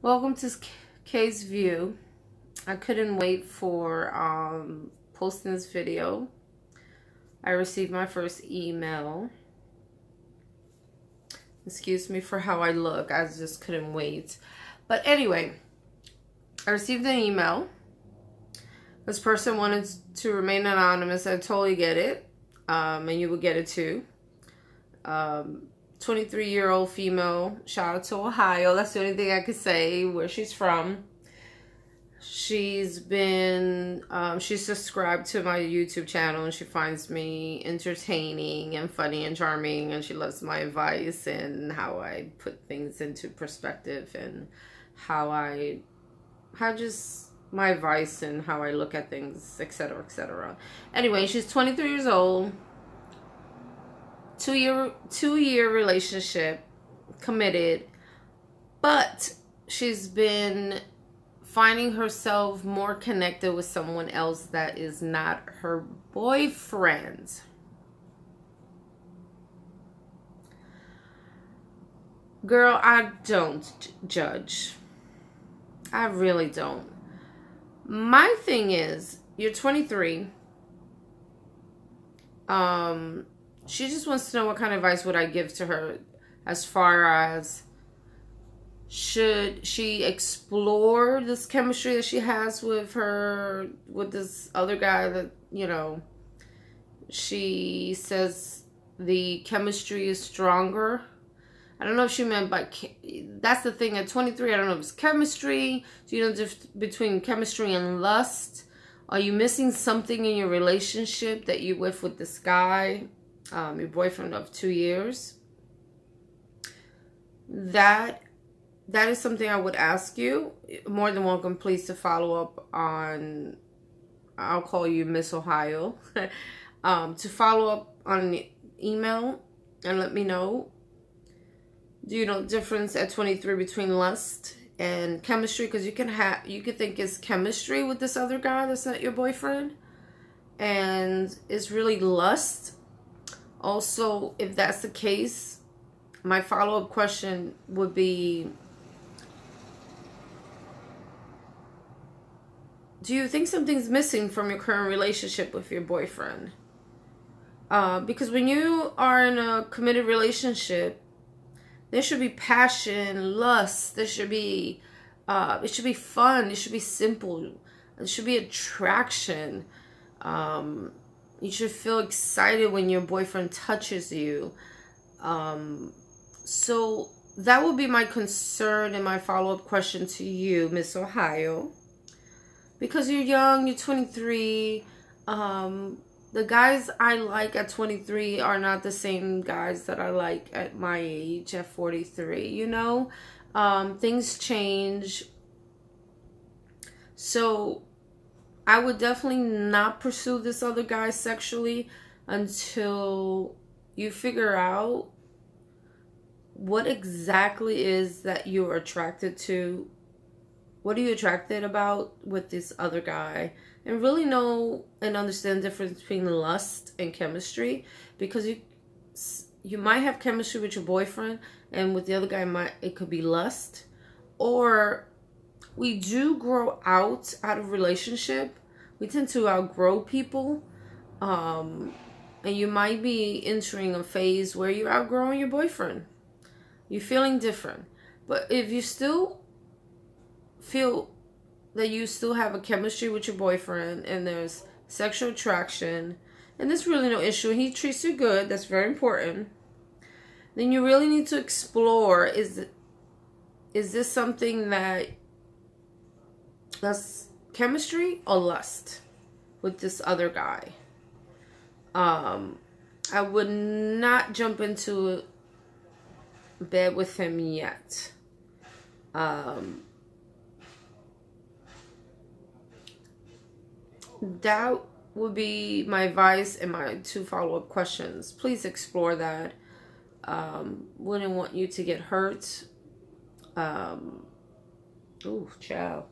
Welcome to Kay's View. I couldn't wait for posting this video. I received my first email. Excuse me for how I look. I just couldn't wait. But anyway, I received an email. This person wanted to remain anonymous. I totally get it. And you will get it too. 23-year-old female. Shout out to Ohio. That's the only thing I could say where she's from. She's been, she's subscribed to my YouTube channel and she finds me entertaining and funny and charming, and she loves my advice and how I put things into perspective and how just my advice and how I look at things, etc., etc. Anyway, she's 23 years old, two-year relationship, committed, but she's been finding herself more connected with someone else that is not her boyfriend. Girl, I don't judge. I really don't. My thing is, you're 23. She just wants to know what kind of advice would I give to her as far as should she explore this chemistry that she has with this other guy that, you know, she says the chemistry is stronger. I don't know if she meant by, that's the thing at 23, I don't know if it's chemistry. Do you know the difference between chemistry and lust? Are you missing something in your relationship that you with this guy, your boyfriend of 2 years? That is something I would ask you. More than welcome, please, to follow up on, I'll call you Miss Ohio, to follow up on an email and let me know. Do you know the difference at 23 between lust and chemistry? Because you could think it's chemistry with this other guy that's not your boyfriend, and it's really lust. Also, if that's the case, my follow-up question would be, do you think something's missing from your current relationship with your boyfriend? Because when you are in a committed relationship, there should be passion, lust. There should be, it should be fun. It should be simple. It should be attraction. You should feel excited when your boyfriend touches you. So that would be my concern and my follow-up question to you, Miss Ohio. Because you're young, you're 23. The guys I like at 23 are not the same guys that I like at my age at 43, you know? Things change. So I would definitely not pursue this other guy sexually until you figure out what exactly is that you're attracted to. What are you attracted about with this other guy? And really know and understand the difference between lust and chemistry. Because you might have chemistry with your boyfriend, and with the other guy it could be lust. Or we do grow out of relationship. We tend to outgrow people. And you might be entering a phase where you're outgrowing your boyfriend. You're feeling different. But if you still feel that you still have a chemistry with your boyfriend and there's sexual attraction and there's really no issue, he treats you good, that's very important, then you really need to explore, is this something that's chemistry or lust with this other guy? I would not jump into bed with him yet. That would be my advice and my 2 follow-up questions. Please explore that. Wouldn't want you to get hurt. Ooh, child.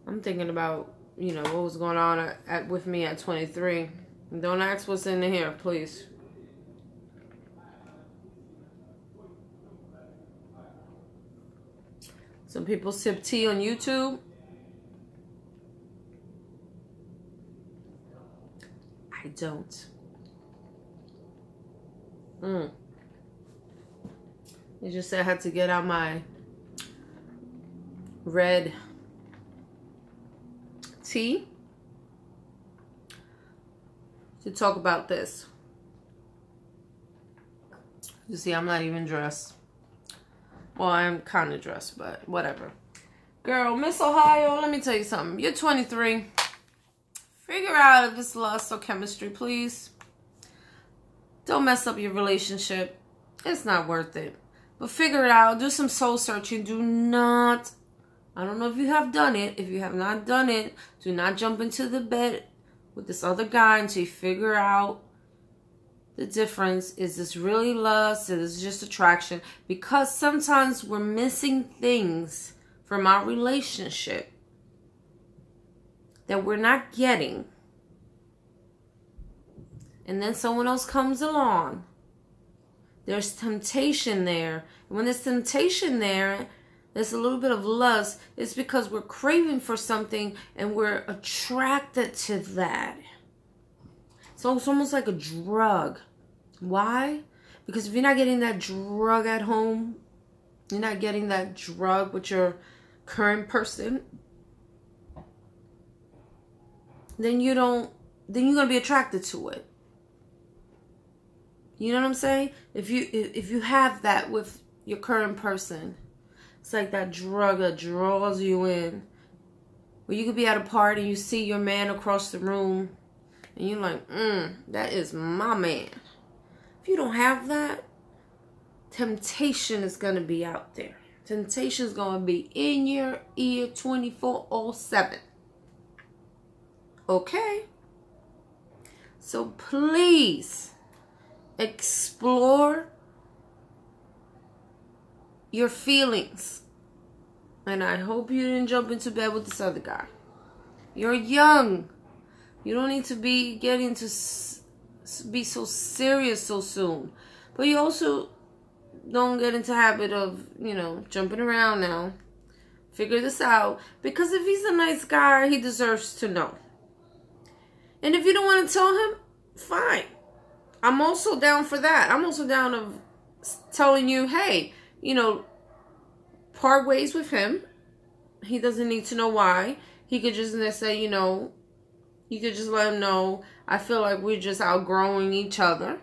I'm thinking about, you know, what was going on with me at 23. Don't ask what's in here, please. Some people sip tea on YouTube. I don't. It just said I had to get out my red tea to talk about this. You see, I'm not even dressed. Well, I'm kind of dressed, but whatever. Girl, Miss Ohio, let me tell you something. You're 23. Figure out if it's lust or chemistry, please. Don't mess up your relationship. It's not worth it. But figure it out. Do some soul searching. Do not, I don't know if you have done it. If you have not done it, do not jump into the bed with this other guy until you figure out the difference. Is this really lust? Is this just attraction? Because sometimes we're missing things from our relationship that we're not getting. And then someone else comes along. There's temptation there. And when there's temptation there, there's a little bit of lust. It's because we're craving for something and we're attracted to that. So it's almost like a drug. Why? Because if you're not getting that drug at home, you're not getting that drug with your current person, then you're going to be attracted to it. You know what I'm saying? If you have that with your current person, it's like that drug that draws you in. Where you could be at a party and you see your man across the room and you're like, that is my man. If you don't have that, temptation is going to be out there. Temptation is going to be in your ear 24/7. Okay? So please explore your feelings. And I hope you didn't jump into bed with this other guy. You're young. You don't need to be getting to be so serious so soon. But you also don't get into the habit of, jumping around now. Figure this out. Because if he's a nice guy, he deserves to know. And if you don't want to tell him, fine. I'm also down for that. I'm also down of telling you, hey, part ways with him. He doesn't need to know why. He could just say, you could just let him know, I feel like we're just outgrowing each other.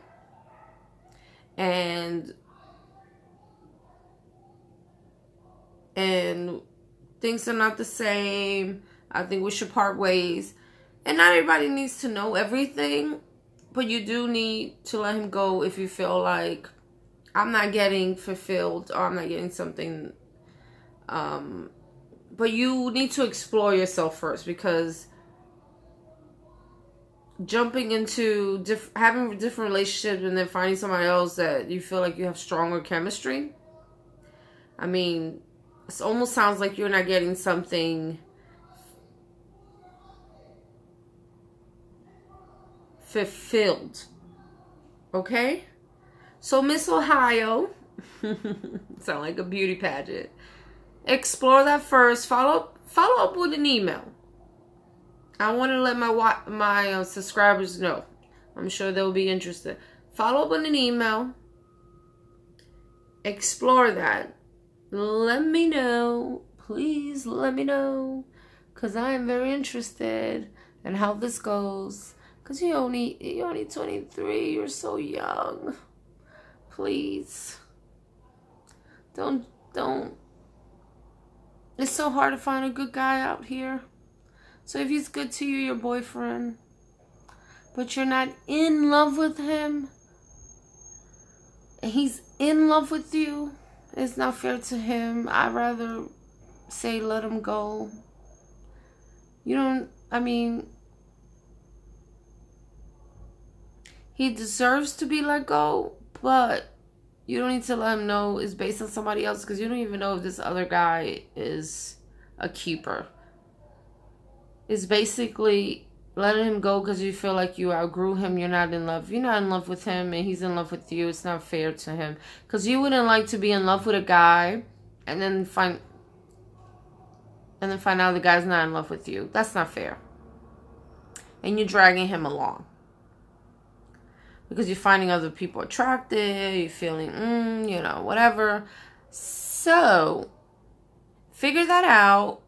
And things are not the same. I think we should part ways. And not everybody needs to know everything. But you do need to let him go if you feel like I'm not getting fulfilled or I'm not getting something. But you need to explore yourself first, because jumping into having different relationships and then finding somebody else that you feel like you have stronger chemistry. I mean, it almost sounds like you're not getting something fulfilled. Okay? So Miss Ohio, sound like a beauty pageant. Explore that first. Follow up with an email. I want to let my subscribers know. I'm sure they'll be interested. Follow up with an email. Explore that. Let me know. Please let me know. Because I am very interested in how this goes. Because you're only 23. You're so young. Please. Don't. It's so hard to find a good guy out here. So if he's good to you, your boyfriend, but you're not in love with him, and he's in love with you, it's not fair to him. I'd rather say let him go. He deserves to be let go, but you don't need to let him know it's based on somebody else, because you don't even know if this other guy is a keeper. It's basically letting him go because you feel like you outgrew him. You're not in love. You're not in love with him and he's in love with you. It's not fair to him. Because you wouldn't like to be in love with a guy and then find and then find out the guy's not in love with you. That's not fair. And you're dragging him along. Because you're finding other people attractive, you're feeling, you know, whatever. So, figure that out.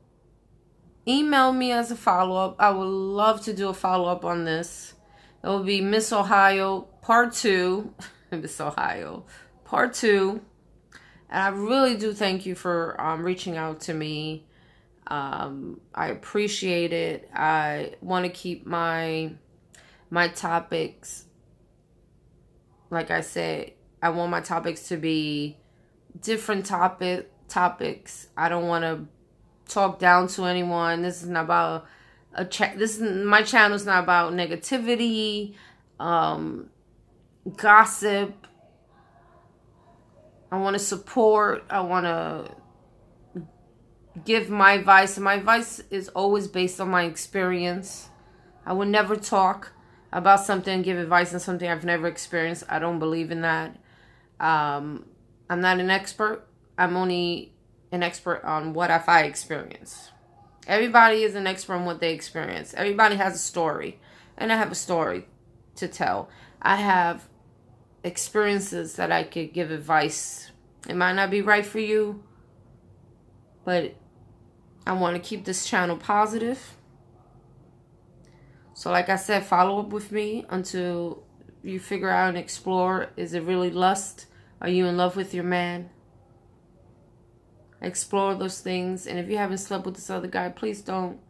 Email me as a follow-up. I would love to do a follow-up on this. It will be Miss Ohio Part 2. Miss Ohio Part 2. And I really do thank you for reaching out to me. I appreciate it. I want to keep my topics, like I said, I want my topics to be different topics. I don't want to talk down to anyone. This is not about my channel is not about negativity, gossip. I want to support. I want to give my advice. And my advice is always based on my experience. I would never talk about something and give advice on something I've never experienced. I don't believe in that. I'm not an expert. I'm only an expert on what I experience. Everybody is an expert on what they experience. Everybody has a story. And I have a story to tell. I have experiences that I could give advice. It might not be right for you, but I want to keep this channel positive. So like I said, follow up with me until you figure out and explore. Is it really lust? Are you in love with your man? Explore those things. And if you haven't slept with this other guy, please don't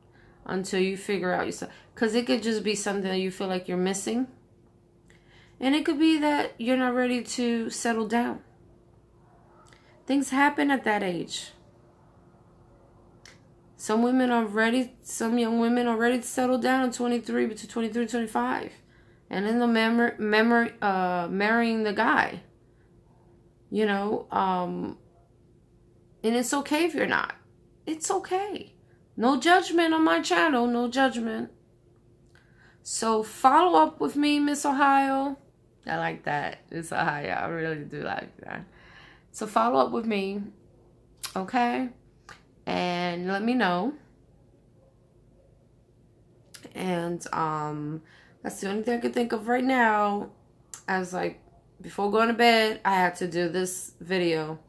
until you figure out yourself. Because it could just be something that you feel like you're missing. And it could be that you're not ready to settle down. Things happen at that age. Some young women are ready to settle down at 23, between 23 and 25. And then they're marrying the guy. You know, and it's okay if you're not. It's okay. No judgment on my channel. No judgment. So follow up with me, Miss Ohio. I like that. Miss Ohio. I really do like that. So follow up with me. Okay? And let me know. And that's the only thing I could think of right now. I was like, before going to bed, I had to do this video.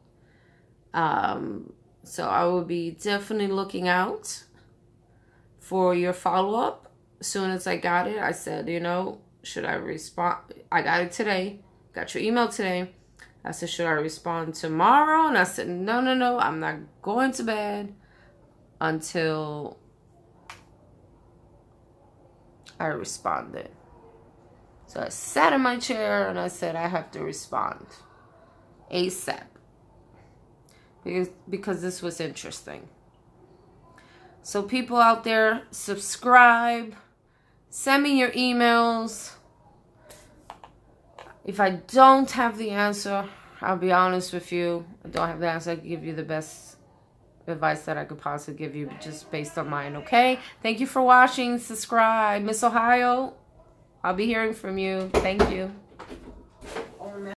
So I will be definitely looking out for your follow-up. As soon as I got it, I said, you know, should I respond? I got it today. Got your email today. I said, should I respond tomorrow? And I said, no. I'm not going to bed until I responded. So I sat in my chair and I said, I have to respond ASAP. Because this was interesting. So people out there, subscribe. Send me your emails. If I don't have the answer, I'll be honest with you. I don't have the answer. I can give you the best advice that I could possibly give you just based on mine, okay? Thank you for watching. Subscribe. Miss Ohio, I'll be hearing from you. Thank you.